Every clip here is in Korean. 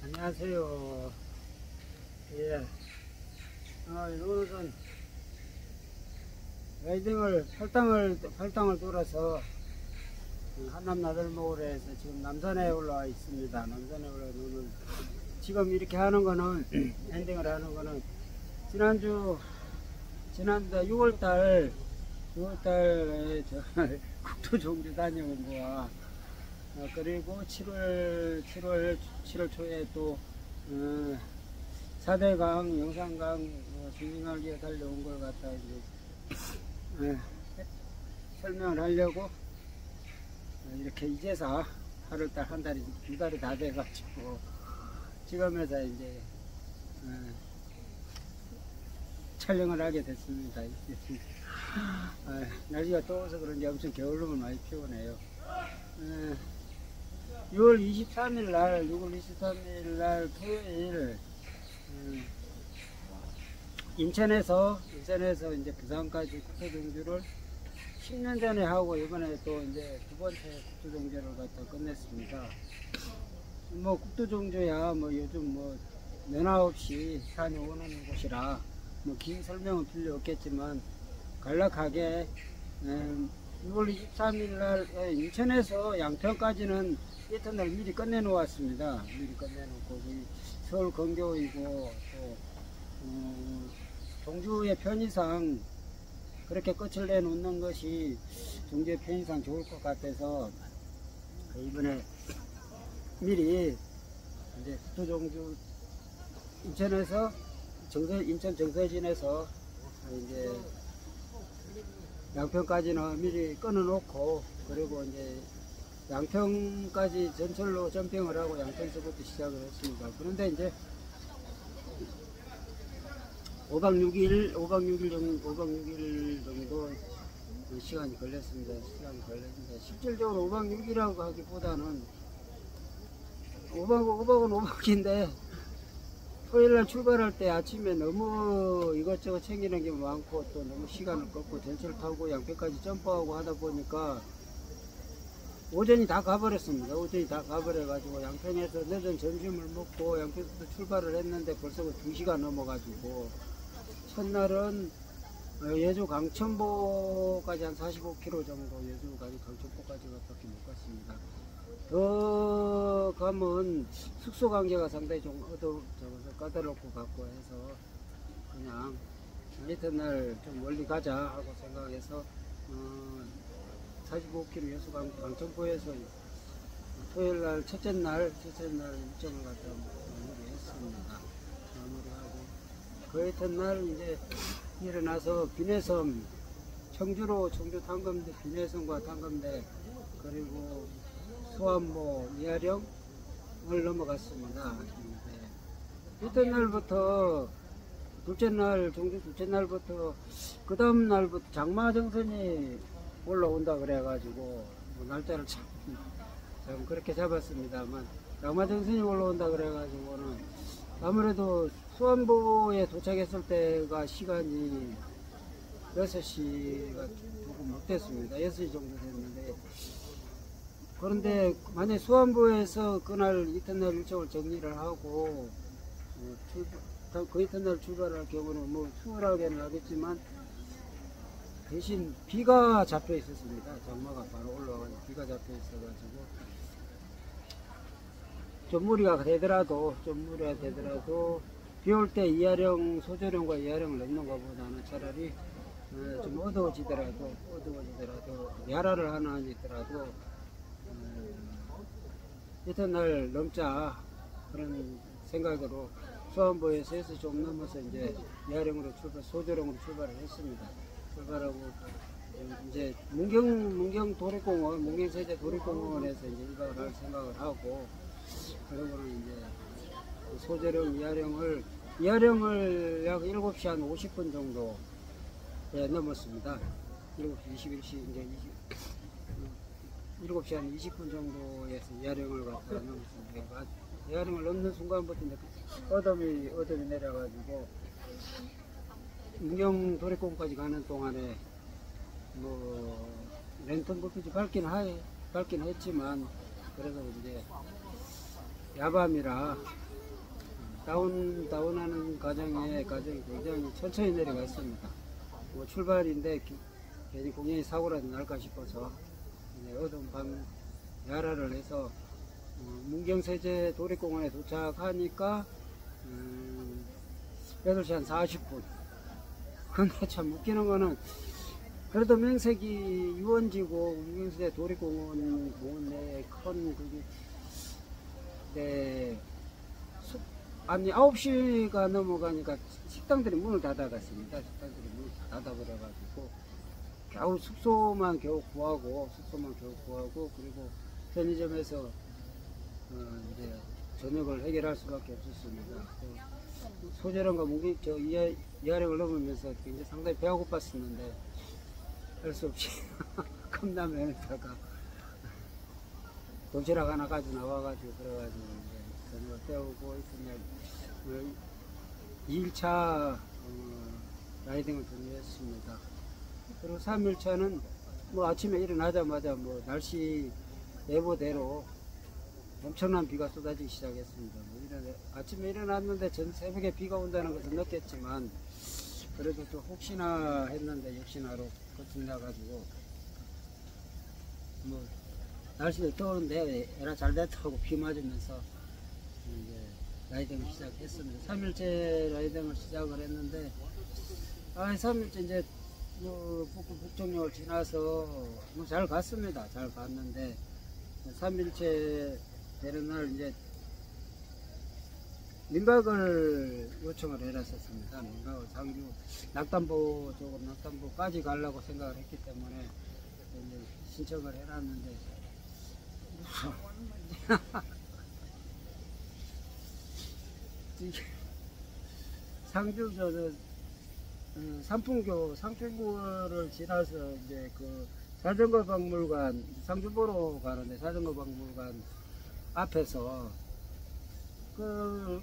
안녕하세요. 예. 오늘은 라이딩을 팔당을 돌아서 한남 나들목으로해서 지금 남산에 올라와 있습니다. 남산에 올라와 오늘 지금 이렇게 하는 거는 엔딩을 하는 거는 지난주 6월달에 국토종주 다녀온 거와 그리고 7월 초에 또 4대강 영산강 빙하기에 달려온 걸 갖다 이제 설명을 하려고 이렇게 이제서 8월달 한 달이 2달이 다 돼가지고 지금에서 이제 촬영을 하게 됐습니다. 날씨가 더워서 그런지 엄청 겨울놈을 많이 피우네요. 6월 23일 날 토요일 인천에서 이제 부산까지 국토종주를 10년 전에 하고 이번에 또 이제 두 번째 국토종주를 갖다 끝냈습니다. 뭐 국토종주야 뭐 요즘 뭐 면허 없이 산이 오는 곳이라 뭐 긴 설명은 필요 없겠지만 간략하게 6월 23일 날 인천에서 양평까지는 이튿날 미리 끝내 놓았습니다. 미리 끝내 놓고 서울 근교이고 또 종주의 편의상 그렇게 끝을 내 놓는 것이 종주의 편의상 좋을 것 같아서 이번에 미리 이제 국토종주 인천에서 인천 정서진에서 이제 양평까지는 미리 끊어 놓고 그리고 이제 양평까지 전철로 점핑을 하고 양평서부터 시작을 했습니다. 그런데 이제 5박 6일 정도 시간이 걸렸습니다. 실질적으로 5박 6일이라고 하기보다는 5박은 5박인데 토요일날 출발할 때 아침에 너무 이것저것 챙기는 게 많고 또 너무 시간을 걷고 전철 타고 양평까지 점프하고 하다 보니까 오전이 다 가버렸습니다. 오전이 다 가버려가지고 양평에서 늦은 점심을 먹고 양평에서 출발을 했는데 벌써 2시간 넘어가지고 첫날은 예주 강천보까지 한 45km 정도 예주까지 강천보까지 밖에 못 갔습니다. 더 가면 숙소 관계가 상당히 좀 까다롭고 같고 해서 그냥 이튿날 좀 멀리 가자 하고 생각해서 45km 예수 강천보에서 토요일날 첫째 날 일정을 갖다 마무리했습니다. 마무리하고 그 이튿날 이제 일어나서 비내섬 청주 탕검대 비내섬과 탕검대 그리고 수안모 이하령을 넘어갔습니다. 이튿날부터 종주 둘째 날부터 그 다음 날부터 장마정선이 올라온다 그래가지고 날짜를 참 그렇게 잡았습니다만 장마정선이 올라온다 그래가지고는 아무래도 수안보에 도착했을 때가 시간이 6시가 조금 못 됐습니다. 6시 정도 됐는데 그런데 만약 수안보에서 그날 이튿날 일정을 정리를 하고 그 이튿날 출발할 경우는 뭐 수월하게는 하겠지만 대신 비가 잡혀 있었습니다. 장마가 바로 올라와가지고 비가 잡혀 있어가지고 좀 무리가 되더라도 비 올 때 소조령과 이하령을 넘는 것보다는 차라리 좀 어두워지더라도 야라를 하나 있더라도 이튿날 넘자 그런 생각으로 수안보에서 6시 좀 넘어서 이제 소조령으로 출발을 했습니다. 출발하고 이제 문경 도립공원, 문경세제 도립공원에서 이제 1박을 할 생각을 하고 그러고는 이제 소조령 이하령을 약 7시 한 50분 정도에 넘었습니다. 7시 21시 이제 7시 한 20분 정도에서 이하령을 갖다 넘었습니다. 이하령을 넘는 순간부터 이제 어둠이 내려가지고 문경 도립공원까지 가는 동안에 뭐 랜턴 불빛이 밝긴 했지만 그래도 이제 야밤이라 다운하는 과정이 굉장히 천천히 내려갔습니다. 뭐 출발인데 괜히 공연히 사고라도 날까 싶어서 어두운 밤 야라를 해서 문경세제 도립공원에 도착하니까 8시 한 40분. 근데 참 웃기는 거는 그래도 명색이 유원지고 문경세제 도립공원 내에 큰 그게 아니 9시가 넘어가니까 식당들이 문을 닫아갔습니다. 식당들이 문을 닫아버려가지고 겨우 숙소만 겨우 구하고 그리고 편의점에서 이제 저녁을 해결할 수밖에 없었습니다. 소재랑과 이하령을 넘으면서 굉장히 상당히 배가 고팠었는데 할 수 없이 컵라면에다가 도시락 하나 가지고 나와가지고 그래가지고 이제 저녁을 때우고 있으면 2일차 라이딩을 종료했습니다. 그리고 3일차는 뭐 아침에 일어나자마자 뭐 날씨 예보대로 엄청난 비가 쏟아지기 시작했습니다. 아침에 일어났는데 전 새벽에 비가 온다는 것을 느꼈지만 그래도 또 혹시나 했는데 역시나로 거친다가지고 뭐 날씨도 더운데 에라 잘 됐다고 비 맞으면서 이제 라이딩을 시작했습니다. 3일째 라이딩을 시작을 했는데 3일째 이제 북정역을 지나서 뭐 잘 갔습니다. 잘 갔는데 3일째 되는 날 이제 민박을 요청을 해놨었습니다. 민박을 상주 낙담보 쪽으로 낙담보까지 가려고 생각을 했기 때문에 이제 신청을 해놨는데 상주 상풍교를 지나서 이제 그 자전거 박물관 상주 보러 가는데 자전거 박물관 앞에서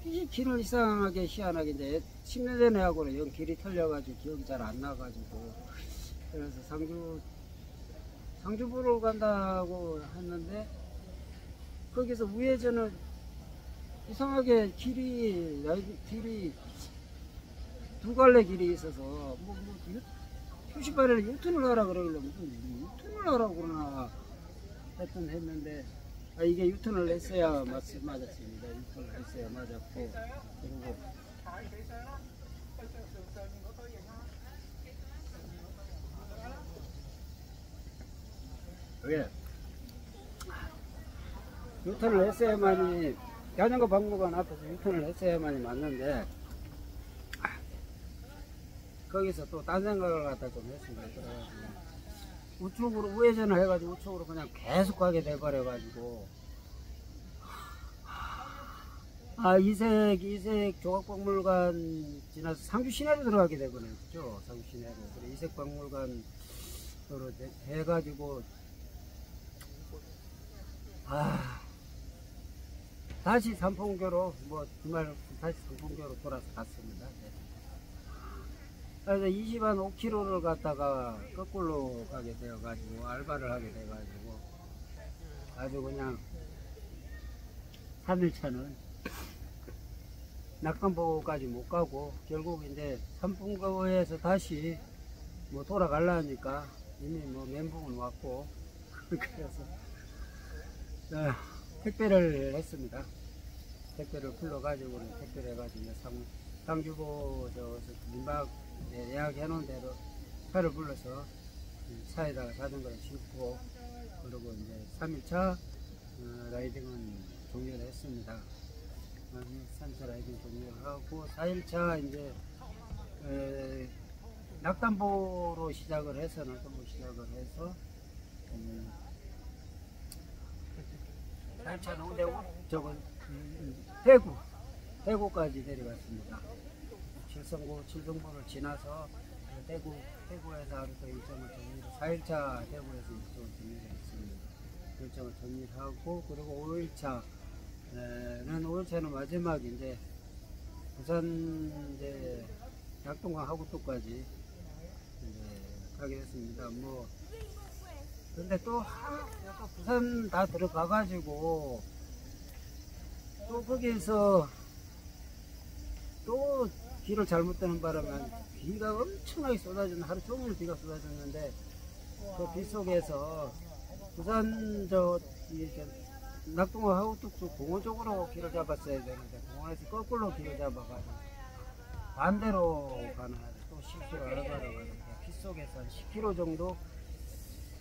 이 길을 이상하게 희한하게 이제 10년 전에 하고는 영 길이 틀려가지고 기억이 잘 안 나가지고 그래서 상주 보러 간다고 했는데 거기서 우회전을 이상하게 길이 두 갈래 길이 있어서 표시판에는 유턴을 하라 그러길래 무슨 유턴을 하라고 그러나 했는데 이게 유턴을 했어야 맞았습니다. 유턴을 했어야 맞았고 그리고 왜 유턴을 했어야만이 자전거 박물관 앞에서 유턴을 했어야만이 맞는데 거기서 또 딴 생각을 갖다 좀 했습니다. 그래가지고 우측으로 우회전을 해가지고 우측으로 그냥 계속 가게 돼버려가지고 이색 조각박물관 지나서 상주 시내로 들어가게 되버렸죠. 상주 시내로. 그래 이색 박물관으로 해가지고 다시 삼풍교로 주말 다시 삼풍교로 돌아서 갔습니다. 그래서 25km를 갔다가 거꾸로 가게 되어가지고 알바를 하게 돼가지고 아주 그냥 3일차는 낙담보까지 못 가고 결국 이제 삼풍교에서 다시 돌아가려니까 이미 멘붕은 왔고 그래서 택배를 했습니다. 택배를 불러가지고 택배를 해가지고 상주보 민박 예약해 놓은 대로 차를 불러서 차에다가 자전거를 싣고 그리고 이제 3일차 라이딩은 종료를 했습니다. 3일차 라이딩 종료를 하고 4일차 이제 낙담보로 시작을 해서 4일차는 대구까지 내려갔습니다. 칠성보를 지나서 대구에서 하루 더 일정을 정리를 4일차 대구에서 일정을 정리를 했습니다. 일정을 정리하고 그리고 5일차는 마지막 이제 부산 이제 낙동강 하구도까지 이제 가게 됐습니다. 근데 또 부산 다 들어가가지고 또 거기에서 또 길을 잘못 뜨는 바람에 비가 엄청나게 쏟아지는, 하루 종일 비가 쏟아졌는데 그 비 속에서 부산 낙동강 하우뚝 쪽 공원 쪽으로 길을 잡았어야 되는데 공원에서 거꾸로 길을 잡아가지고 반대로 가는 또 실수를 알바를 하는데 비 속에서 한 10km 정도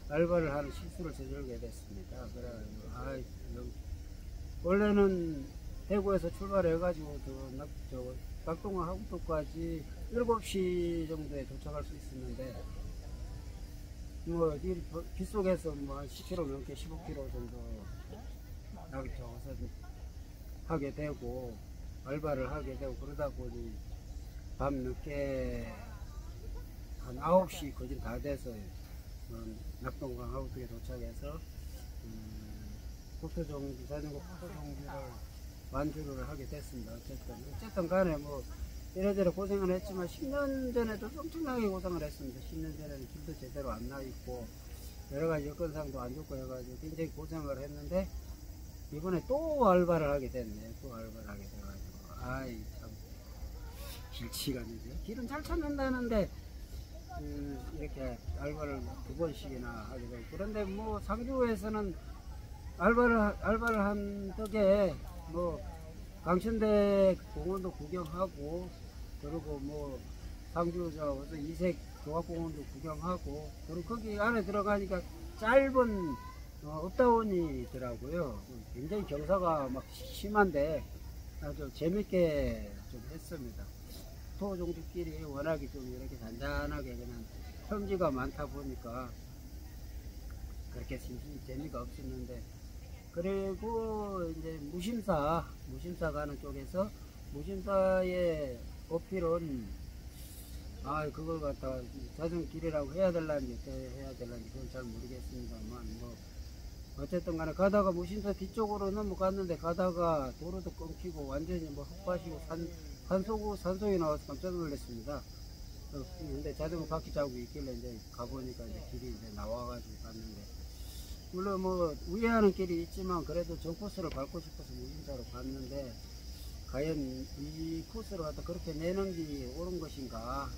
알바를 하는 실수를 저지르게 됐습니다. 그래가지고 원래는 대구에서 출발해가지고 낙동강 하우뚝까지 7시 정도에 도착할 수 있었는데 뭐 비 속에서 뭐 한 10km 넘게 15km 정도 우선 하게 되고 알바를 하게 되고 그러다 보니 밤 늦게 한 9시 거진 다 돼서 낙동강 하우뚝에 도착해서 자전거 포토정지를 완주를 하게 됐습니다. 어쨌든 간에 뭐 이래저래 고생을 했지만 10년 전에도 엄청나게 고생을 했습니다. 10년 전에는 길도 제대로 안 나 있고 여러가지 여건상도 안 좋고 해가지고 굉장히 고생을 했는데 이번에 또 알바를 하게 됐네요. 또 알바를 하게 돼가지고 참 길치가는데 길은 잘 찾는다는데 이렇게 알바를 2번씩이나 하게 되고 그런데 뭐 상주에서는 알바를 한 덕에 뭐 강천대 공원도 구경하고 그리고 뭐 상주 이색 종합공원도 구경하고 그리고 거기 안에 들어가니까 짧은 업다운이더라고요. 굉장히 경사가 막 심한데 아주 재밌게 좀 했습니다. 토종주끼리 워낙에 좀 이렇게 잔잔하게 그냥 평지가 많다 보니까 그렇게 재미가 없었는데 그리고 이제 무심사 가는 쪽에서 무심사의 어필은 그걸 갖다 자전길이라고 해야 될란지 어떻게 해야 될란지 그건 잘 모르겠습니다만 뭐 어쨌든 간에 가다가 무심사 뒤쪽으로 넘어갔는데 가다가 도로도 끊기고 완전히 뭐 흙밭이고 산속이 나와서 깜짝 놀랐습니다. 근데 자전거 바퀴 자국이 있길래 이제 가보니까 이제 길이 이제 나와가지고 갔는데 물론 뭐 우회하는 길이 있지만 그래도 저 코스를 밟고 싶어서 무심사로 갔는데 과연 이 코스를 갖다 그렇게 내는 게 옳은 것인가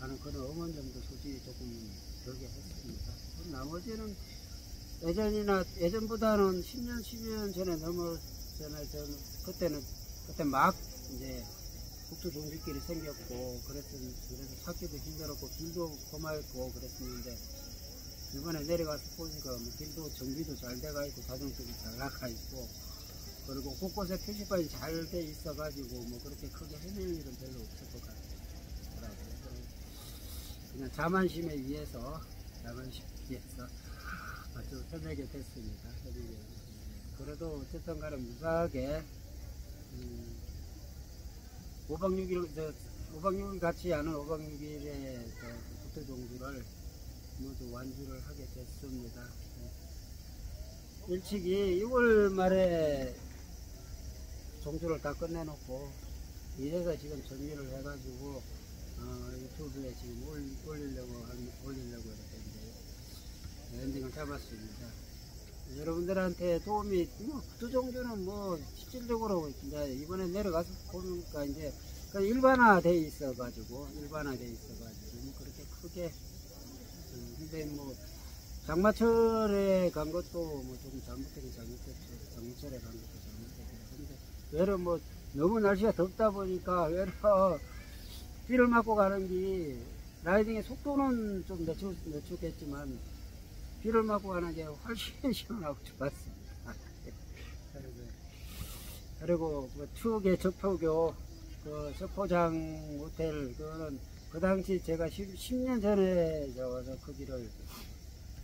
하는 그런 의문점도 솔직히 조금 들게 했습니다. 나머지는 예전보다는 10년, 12년 전에 그때 막 이제 국토 종주길이 생겼고 그래서 찾기도 힘들었고 길도 험했고 그랬었는데 이번에 내려가서 보니까 뭐 길도 정비도 잘 돼가 있고 자전거도 잘 나가 있고 그리고 곳곳에 표시판이 잘 돼 있어 가지고 뭐 그렇게 크게 헤맬 일은 별로 없을 것 같더라고요. 그냥 자만심에 의해서 아주 헤매게 됐습니다. 그래도 어쨌든 간에 무사하게 5박 6일 같이 하는 5박 6일의 국토 종주를 모두 완주를 하게 됐습니다. 일찍이 6월 말에 종주를 다 끝내놓고 이래서 지금 정리를 해가지고 유튜브에 지금 올리려고 이렇게 이제 엔딩을 잡았습니다. 여러분들한테 도움이 국토 종주는 뭐 실질적으로 이제 이번에 내려가서 보니까 이제 일반화돼 있어가지고 뭐 그렇게 크게 근데 뭐 장마철에 간 것도 뭐 조금 잘못했죠. 장마철에 간 것도 잘못했고 근데 외로 뭐 너무 날씨가 덥다 보니까 외로 비를 맞고 가는 게 라이딩의 속도는 좀 늦추겠지만 비를 맞고 가는 게 훨씬 시원하고 좋았습니다. 그리고 그 추억의 적포교 그 적포장 호텔 그거는 그 당시 제가 10년 전에 와서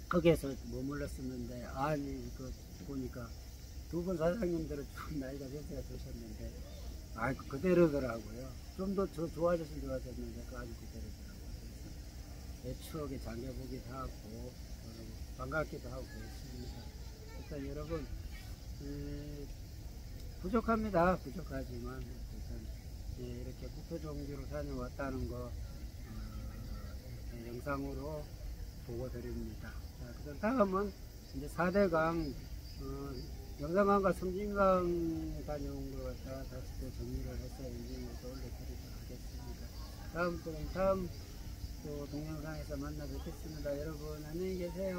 거기에서 머물렀었는데 그 보니까 두 분 사장님들은 좀 나이가 연세가 드셨는데 그대로더라고요. 좀 더 좋아졌으면 좋아졌는데 아주 그대로더라고요. 내 추억에 잠겨보기도 하고 반갑기도 하고 그렇습니다. 일단 여러분 부족하지만 일단 이렇게 국토 종주로 다녀왔다는 거 이렇게 영상으로 보고 드립니다. 자, 그다음 다음은 이제 4대강 영상관과 섬진강 다녀온 걸 갖다가 다시 또 정리를 해서 인증해서 올려드리도록 하겠습니다. 다음 또 동영상에서 만나 뵙겠습니다. 여러분 안녕히 계세요.